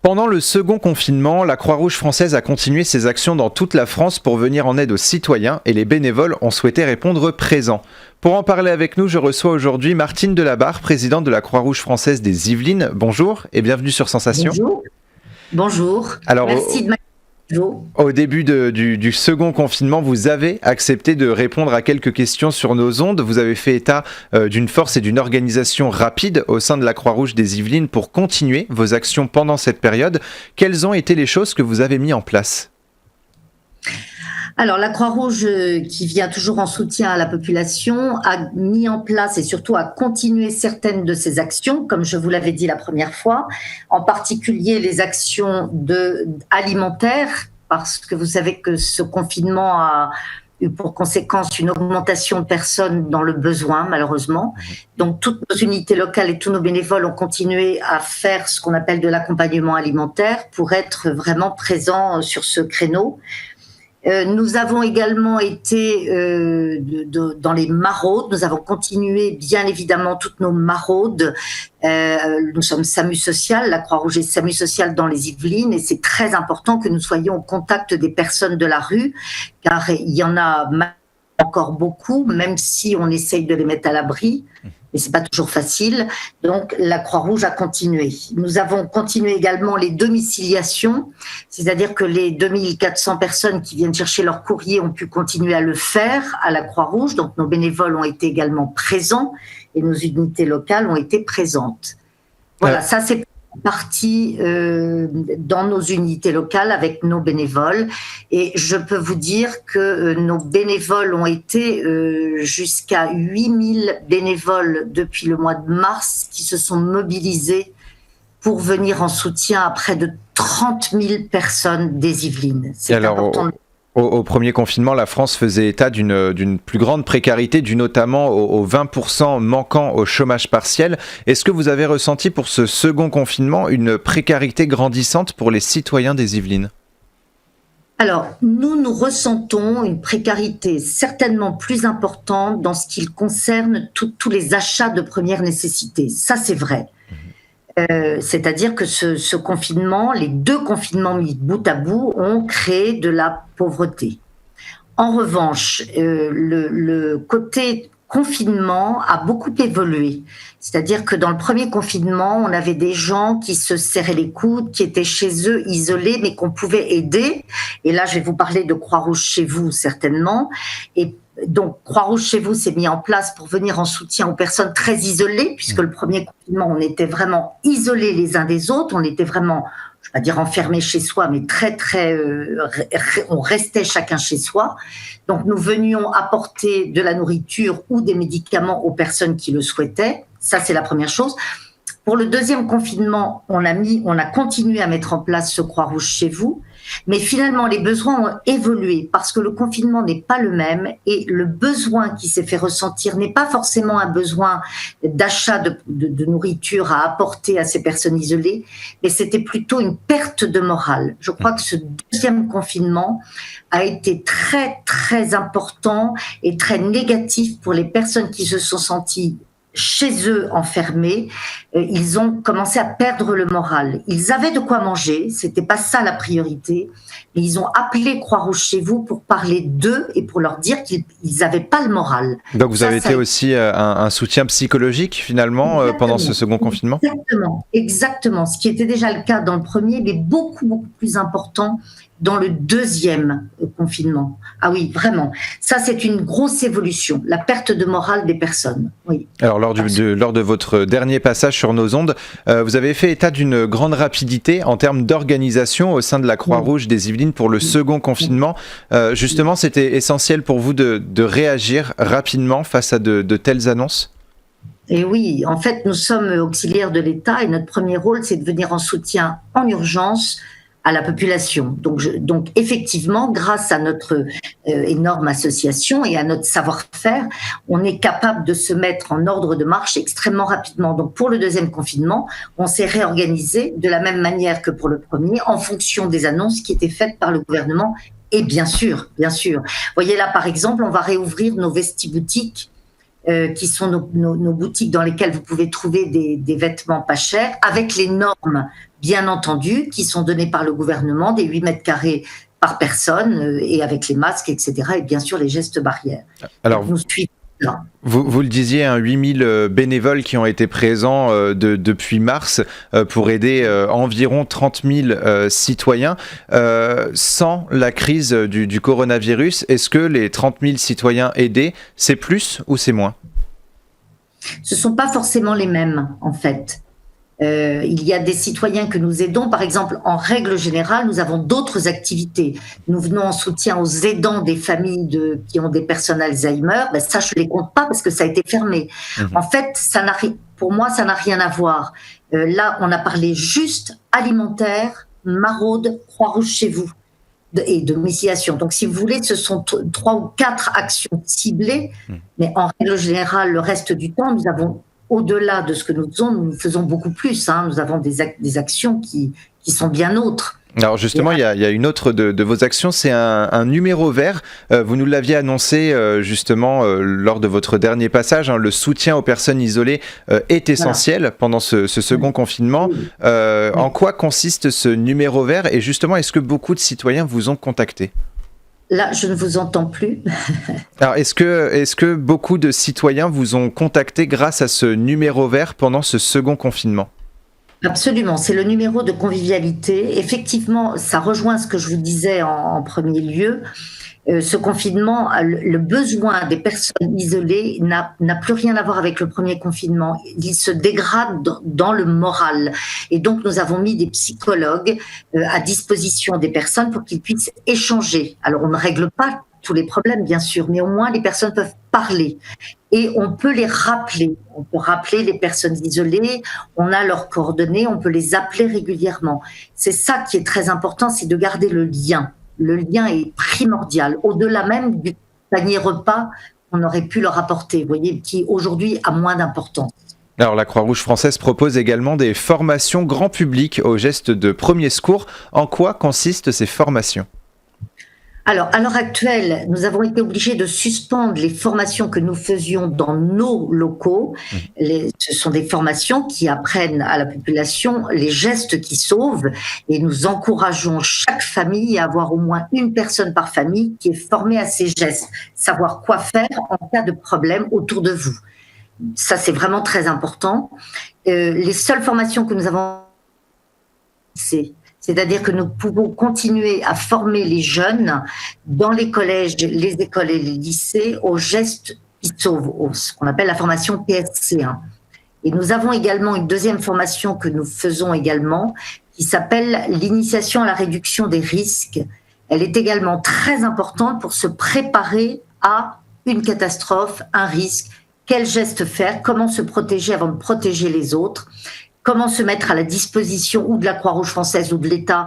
Pendant le second confinement, la Croix-Rouge française a continué ses actions dans toute la France pour venir en aide aux citoyens et les bénévoles ont souhaité répondre présents. Pour en parler avec nous, je reçois aujourd'hui Martine Delabarre, présidente de la Croix-Rouge française des Yvelines. Bonjour et bienvenue sur Sensation. Bonjour. Bonjour. Alors, merci de m'accueillir. Au début du second confinement, vous avez accepté de répondre à quelques questions sur nos ondes. Vous avez fait état d'une force et d'une organisation rapide au sein de la Croix-Rouge des Yvelines pour continuer vos actions pendant cette période. Quelles ont été les choses que vous avez mises en place ? Alors, la Croix-Rouge, qui vient toujours en soutien à la population, a mis en place et surtout a continué certaines de ses actions, comme je vous l'avais dit la première fois, en particulier les actions alimentaires, parce que vous savez que ce confinement a eu pour conséquence une augmentation de personnes dans le besoin, malheureusement. Donc, toutes nos unités locales et tous nos bénévoles ont continué à faire ce qu'on appelle de l'accompagnement alimentaire pour être vraiment présents sur ce créneau. Nous avons également été dans les maraudes. Nous avons continué, bien évidemment, toutes nos maraudes. Nous sommes SAMU Social, la Croix-Rouge est SAMU Social dans les Yvelines, et c'est très important que nous soyons au contact des personnes de la rue, car il y en a encore beaucoup, même si on essaye de les mettre à l'abri. Mais c'est pas toujours facile. Donc, la Croix-Rouge a continué. Nous avons continué également les domiciliations, c'est-à-dire que les 2400 personnes qui viennent chercher leur courrier ont pu continuer à le faire à la Croix-Rouge. Donc, nos bénévoles ont été également présents et nos unités locales ont été présentes. Voilà, ça c'est partie dans nos unités locales avec nos bénévoles, et je peux vous dire que nos bénévoles ont été jusqu'à 8000 bénévoles depuis le mois de mars qui se sont mobilisés pour venir en soutien à près de 30 000 personnes des Yvelines. C'est important. Au premier confinement, la France faisait état d'une plus grande précarité, due notamment aux 20% manquant au chômage partiel. Est-ce que vous avez ressenti pour ce second confinement une précarité grandissante pour les citoyens des Yvelines ? Alors, nous ressentons une précarité certainement plus importante dans ce qui concerne tous les achats de première nécessité. Ça, c'est vrai. C'est-à-dire que ce confinement, les deux confinements mis bout à bout, ont créé de la pauvreté. En revanche, le côté confinement a beaucoup évolué. C'est-à-dire que dans le premier confinement, on avait des gens qui se serraient les coudes, qui étaient chez eux isolés, mais qu'on pouvait aider. Et là, je vais vous parler de Croix-Rouge chez vous, certainement. Et donc, Croix-Rouge chez vous s'est mis en place pour venir en soutien aux personnes très isolées, puisque le premier confinement, on était vraiment isolés les uns des autres. On était vraiment, je ne vais pas dire enfermés chez soi, mais on restait chacun chez soi. Donc, nous venions apporter de la nourriture ou des médicaments aux personnes qui le souhaitaient. Ça, c'est la première chose. Pour le deuxième confinement, on a continué à mettre en place ce Croix-Rouge chez vous. Mais finalement, les besoins ont évolué parce que le confinement n'est pas le même et le besoin qui s'est fait ressentir n'est pas forcément un besoin d'achat de nourriture à apporter à ces personnes isolées, mais c'était plutôt une perte de morale. Je crois que ce deuxième confinement a été très, très important et très négatif pour les personnes qui se sont senties chez eux enfermés. Ils ont commencé à perdre le moral. Ils avaient de quoi manger, c'était pas ça la priorité, mais ils ont appelé Croix-Rouge chez vous pour parler d'eux et pour leur dire qu'ils n'avaient pas le moral. Donc vous avez été aussi un soutien psychologique finalement pendant ce second confinement ? Exactement. Ce qui était déjà le cas dans le premier, mais beaucoup, beaucoup plus important dans le deuxième confinement. Ah oui, vraiment. Ça, c'est une grosse évolution, la perte de morale des personnes. Oui. Alors, lors de votre dernier passage sur nos ondes, vous avez fait état d'une grande rapidité en termes d'organisation au sein de la Croix-Rouge des Yvelines pour le second confinement. Justement, c'était essentiel pour vous de réagir rapidement face à de telles annonces ? Et oui, en fait, nous sommes auxiliaires de l'État et notre premier rôle, c'est de venir en soutien en urgence à la population. Donc effectivement, grâce à notre énorme association et à notre savoir-faire, on est capable de se mettre en ordre de marche extrêmement rapidement. Donc pour le deuxième confinement, on s'est réorganisé de la même manière que pour le premier, en fonction des annonces qui étaient faites par le gouvernement. Et bien sûr, vous voyez là par exemple, on va réouvrir nos vestiboutiques qui sont nos boutiques dans lesquelles vous pouvez trouver des vêtements pas chers, avec les normes, bien entendu, qui sont données par le gouvernement, des 8 mètres carrés par personne, et avec les masques, etc. Et bien sûr, les gestes barrières. Alors, nous suivons là. Vous le disiez, 8000 bénévoles qui ont été présents depuis mars pour aider environ 30 000 citoyens. Sans la crise du coronavirus, est-ce que les 30 000 citoyens aidés, c'est plus ou c'est moins ? Ce ne sont pas forcément les mêmes, en fait. Il y a des citoyens que nous aidons. Par exemple, en règle générale, nous avons d'autres activités. Nous venons en soutien aux aidants des familles qui ont des personnes Alzheimer. Ben ça, je ne les compte pas parce que ça a été fermé. En fait, pour moi, ça n'a rien à voir. Là, on a parlé juste alimentaire, maraude, Croix-Rouge chez vous et domiciliation. Donc, si vous voulez, ce sont 3 ou 4 actions ciblées. Mais en règle générale, le reste du temps, nous avons, au-delà de ce que nous faisons beaucoup plus. Nous avons des actions qui sont bien autres. Alors justement, il y a une autre de vos actions, c'est un numéro vert. Vous nous l'aviez annoncé justement lors de votre dernier passage. Le soutien aux personnes isolées est essentiel pendant ce second confinement. En quoi consiste ce numéro vert ? Et justement, est-ce que beaucoup de citoyens vous ont contacté ? Là, je ne vous entends plus. Alors, est-ce que beaucoup de citoyens vous ont contacté grâce à ce numéro vert pendant ce second confinement ? Absolument, c'est le numéro de convivialité. Effectivement, ça rejoint ce que je vous disais en premier lieu. Ce confinement, le besoin des personnes isolées n'a plus rien à voir avec le premier confinement. Il se dégrade dans le moral. Et donc, nous avons mis des psychologues à disposition des personnes pour qu'ils puissent échanger. Alors, on ne règle pas tous les problèmes, bien sûr, mais au moins, les personnes peuvent parler. Et on peut les rappeler. On peut rappeler les personnes isolées, on a leurs coordonnées, on peut les appeler régulièrement. C'est ça qui est très important, c'est de garder le lien. Le lien est primordial, au-delà même du panier repas qu'on aurait pu leur apporter, vous voyez, qui aujourd'hui a moins d'importance. Alors la Croix-Rouge française propose également des formations grand public aux gestes de premier secours. En quoi consistent ces formations ? Alors, à l'heure actuelle, nous avons été obligés de suspendre les formations que nous faisions dans nos locaux. Ce sont des formations qui apprennent à la population les gestes qui sauvent et nous encourageons chaque famille à avoir au moins une personne par famille qui est formée à ces gestes, savoir quoi faire en cas de problème autour de vous. Ça, c'est vraiment très important. Les seules formations que nous avons, c'est-à-dire que nous pouvons continuer à former les jeunes dans les collèges, les écoles et les lycées aux gestes qui sauvent, ce qu'on appelle la formation PSC1. Et nous avons également une deuxième formation que nous faisons également, qui s'appelle l'initiation à la réduction des risques. Elle est également très importante pour se préparer à une catastrophe, un risque, quel geste faire, comment se protéger avant de protéger les autres. Comment se mettre à la disposition ou de la Croix-Rouge française ou de l'État,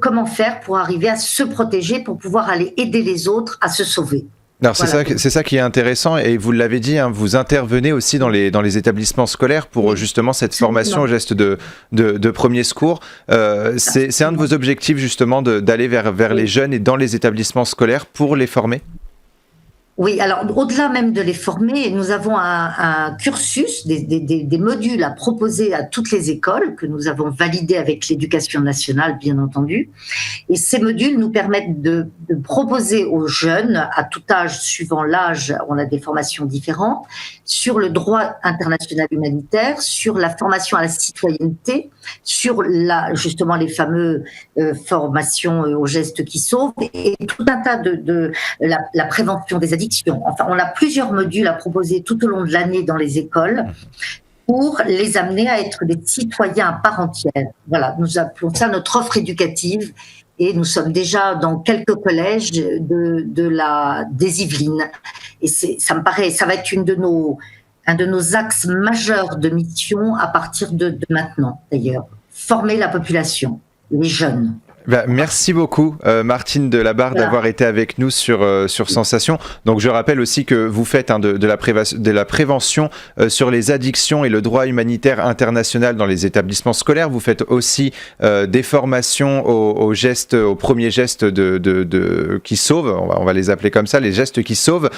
comment faire pour arriver à se protéger, pour pouvoir aller aider les autres à se sauver. Alors c'est ça qui est intéressant et vous l'avez dit, vous intervenez aussi dans les établissements scolaires pour justement cette formation aux gestes de premier secours. C'est un de vos objectifs justement d'aller vers les jeunes et dans les établissements scolaires pour les former ? Oui, alors au-delà même de les former, nous avons un cursus, des modules à proposer à toutes les écoles que nous avons validés avec l'Éducation nationale, bien entendu. Et ces modules nous permettent de proposer aux jeunes, à tout âge, suivant l'âge, on a des formations différentes, sur le droit international humanitaire, sur la formation à la citoyenneté, sur justement les fameuses formations aux gestes qui sauvent et tout un tas de la prévention des addictions. Enfin, on a plusieurs modules à proposer tout au long de l'année dans les écoles pour les amener à être des citoyens à part entière. Voilà, nous appelons ça notre offre éducative et nous sommes déjà dans quelques collèges des Yvelines. Et ça me paraît, ça va être un de nos axes majeurs de mission à partir de maintenant, d'ailleurs. Former la population, les jeunes. Merci beaucoup Martine Delabarre d'avoir été avec nous sur Sensation. Donc je rappelle aussi que vous faites de la prévention sur les addictions et le droit humanitaire international dans les établissements scolaires. Vous faites aussi des formations aux premiers gestes qui sauvent, on va les appeler comme ça, les gestes qui sauvent,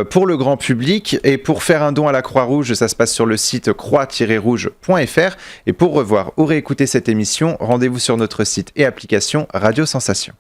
pour le grand public. Et pour faire un don à la Croix-Rouge, ça se passe sur le site croix-rouge.fr. Et pour revoir ou réécouter cette émission, rendez-vous sur notre site et application Radio Sensation.